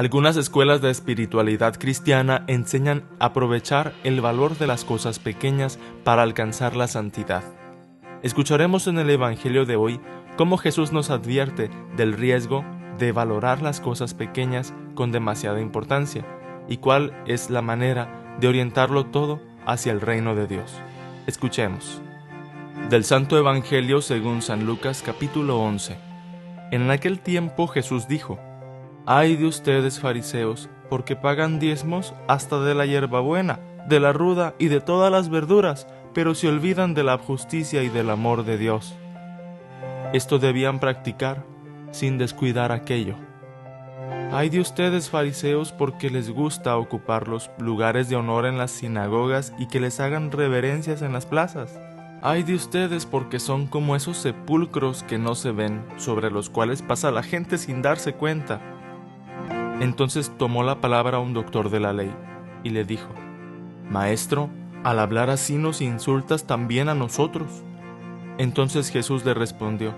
Algunas escuelas de espiritualidad cristiana enseñan a aprovechar el valor de las cosas pequeñas para alcanzar la santidad. Escucharemos en el Evangelio de hoy cómo Jesús nos advierte del riesgo de valorar las cosas pequeñas con demasiada importancia y cuál es la manera de orientarlo todo hacia el reino de Dios. Escuchemos. Del Santo Evangelio según San Lucas capítulo 11. En aquel tiempo Jesús dijo: «Ay de ustedes, fariseos, porque pagan diezmos hasta de la hierbabuena, de la ruda y de todas las verduras, pero se olvidan de la justicia y del amor de Dios». Esto debían practicar sin descuidar aquello. Ay de ustedes, fariseos, porque les gusta ocupar los lugares de honor en las sinagogas y que les hagan reverencias en las plazas. Ay de ustedes, porque son como esos sepulcros que no se ven, sobre los cuales pasa la gente sin darse cuenta. Entonces tomó la palabra un doctor de la ley y le dijo: «Maestro, al hablar así nos insultas también a nosotros». Entonces Jesús le respondió: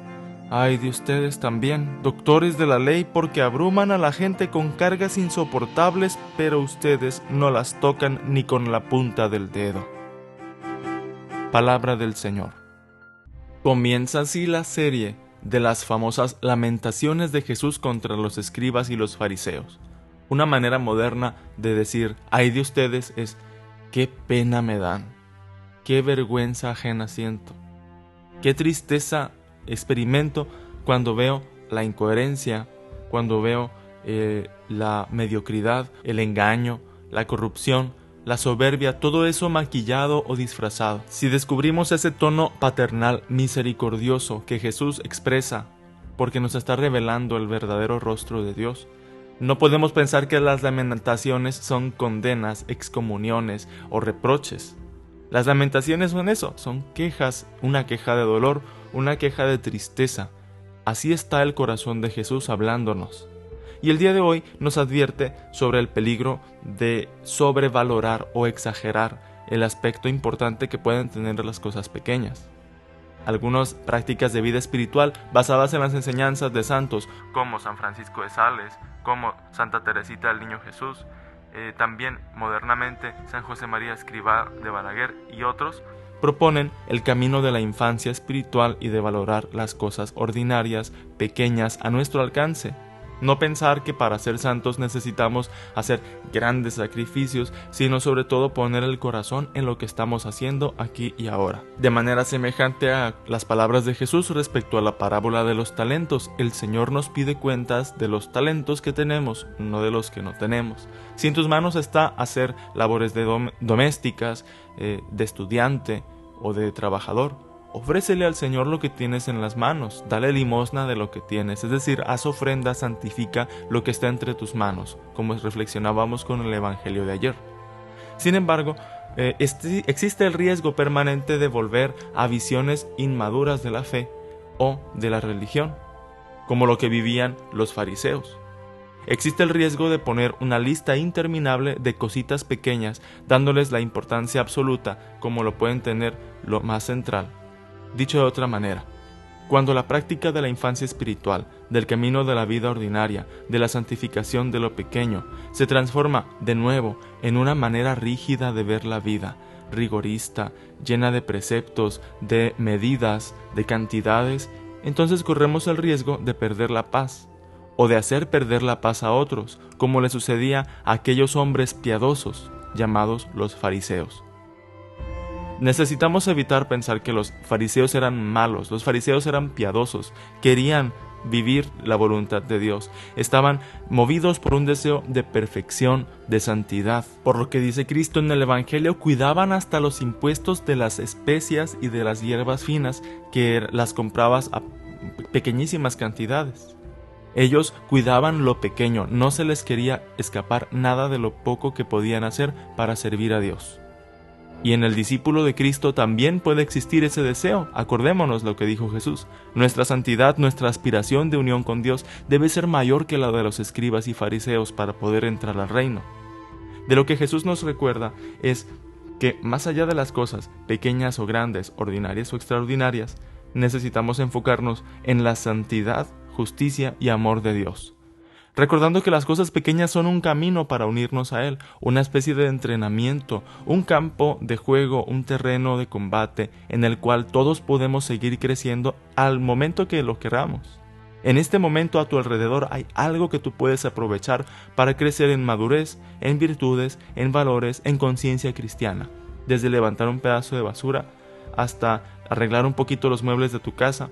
«Ay de ustedes también, doctores de la ley, porque abruman a la gente con cargas insoportables, pero ustedes no las tocan ni con la punta del dedo». Palabra del Señor. Comienza así la serie de las famosas lamentaciones de Jesús contra los escribas y los fariseos. Una manera moderna de decir «ay de ustedes» es «qué pena me dan, qué vergüenza ajena siento, qué tristeza experimento cuando veo la incoherencia, cuando veo la mediocridad, el engaño, la corrupción, la soberbia, todo eso maquillado o disfrazado». Si descubrimos ese tono paternal misericordioso que Jesús expresa porque nos está revelando el verdadero rostro de Dios, no podemos pensar que las lamentaciones son condenas, excomuniones o reproches. Las lamentaciones son eso, son quejas, una queja de dolor, una queja de tristeza. Así está el corazón de Jesús hablándonos. Y el día de hoy nos advierte sobre el peligro de sobrevalorar o exagerar el aspecto importante que pueden tener las cosas pequeñas. Algunas prácticas de vida espiritual basadas en las enseñanzas de santos como San Francisco de Sales, como Santa Teresita del Niño Jesús, también modernamente San José María Escrivá de Balaguer y otros, proponen el camino de la infancia espiritual y de valorar las cosas ordinarias, pequeñas, a nuestro alcance. No pensar que para ser santos necesitamos hacer grandes sacrificios, sino sobre todo poner el corazón en lo que estamos haciendo aquí y ahora. De manera semejante a las palabras de Jesús respecto a la parábola de los talentos, el Señor nos pide cuentas de los talentos que tenemos, no de los que no tenemos. Si en tus manos está hacer labores domésticas, de estudiante o de trabajador, ofrécele al Señor lo que tienes en las manos, dale limosna de lo que tienes, es decir, haz ofrenda, santifica lo que está entre tus manos, como reflexionábamos con el Evangelio de ayer. Sin embargo, existe el riesgo permanente de volver a visiones inmaduras de la fe o de la religión, como lo que vivían los fariseos. Existe el riesgo de poner una lista interminable de cositas pequeñas, dándoles la importancia absoluta como lo pueden tener lo más central. Dicho de otra manera, cuando la práctica de la infancia espiritual, del camino de la vida ordinaria, de la santificación de lo pequeño, se transforma de nuevo en una manera rígida de ver la vida, rigorista, llena de preceptos, de medidas, de cantidades, entonces corremos el riesgo de perder la paz, o de hacer perder la paz a otros, como le sucedía a aquellos hombres piadosos, llamados los fariseos. Necesitamos evitar pensar que los fariseos eran malos, los fariseos eran piadosos, querían vivir la voluntad de Dios, estaban movidos por un deseo de perfección, de santidad. Por lo que dice Cristo en el Evangelio, cuidaban hasta los impuestos de las especias y de las hierbas finas que las comprabas a pequeñísimas cantidades. Ellos cuidaban lo pequeño, no se les quería escapar nada de lo poco que podían hacer para servir a Dios. Y en el discípulo de Cristo también puede existir ese deseo. Acordémonos lo que dijo Jesús. Nuestra santidad, nuestra aspiración de unión con Dios debe ser mayor que la de los escribas y fariseos para poder entrar al reino. De lo que Jesús nos recuerda es que más allá de las cosas pequeñas o grandes, ordinarias o extraordinarias, necesitamos enfocarnos en la santidad, justicia y amor de Dios. recordando que las cosas pequeñas son un camino para unirnos a Él, una especie de entrenamiento, un campo de juego, un terreno de combate en el cual todos podemos seguir creciendo al momento que lo queramos. En este momento a tu alrededor hay algo que tú puedes aprovechar para crecer en madurez, en virtudes, en valores, en conciencia cristiana. Desde levantar un pedazo de basura hasta arreglar un poquito los muebles de tu casa,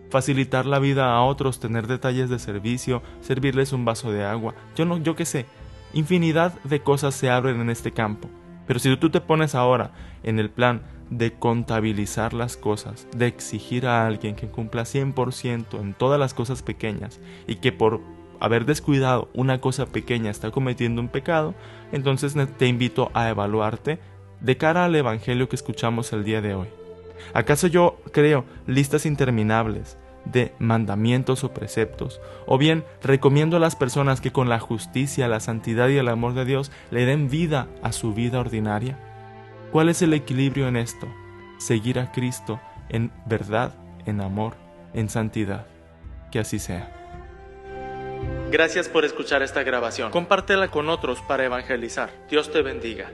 facilitar la vida a otros, tener detalles de servicio, servirles un vaso de agua, yo qué sé, infinidad de cosas se abren en este campo. Pero si tú te pones ahora en el plan de contabilizar las cosas, de exigir a alguien que cumpla 100% en todas las cosas pequeñas y que por haber descuidado una cosa pequeña está cometiendo un pecado, entonces te invito a evaluarte de cara al evangelio que escuchamos el día de hoy. ¿Acaso yo creo listas interminables de mandamientos o preceptos? ¿O bien recomiendo a las personas que con la justicia, la santidad y el amor de Dios le den vida a su vida ordinaria? ¿Cuál es el equilibrio en esto? Seguir a Cristo en verdad, en amor, en santidad. Que así sea. Gracias por escuchar esta grabación. Compártela con otros para evangelizar. Dios te bendiga.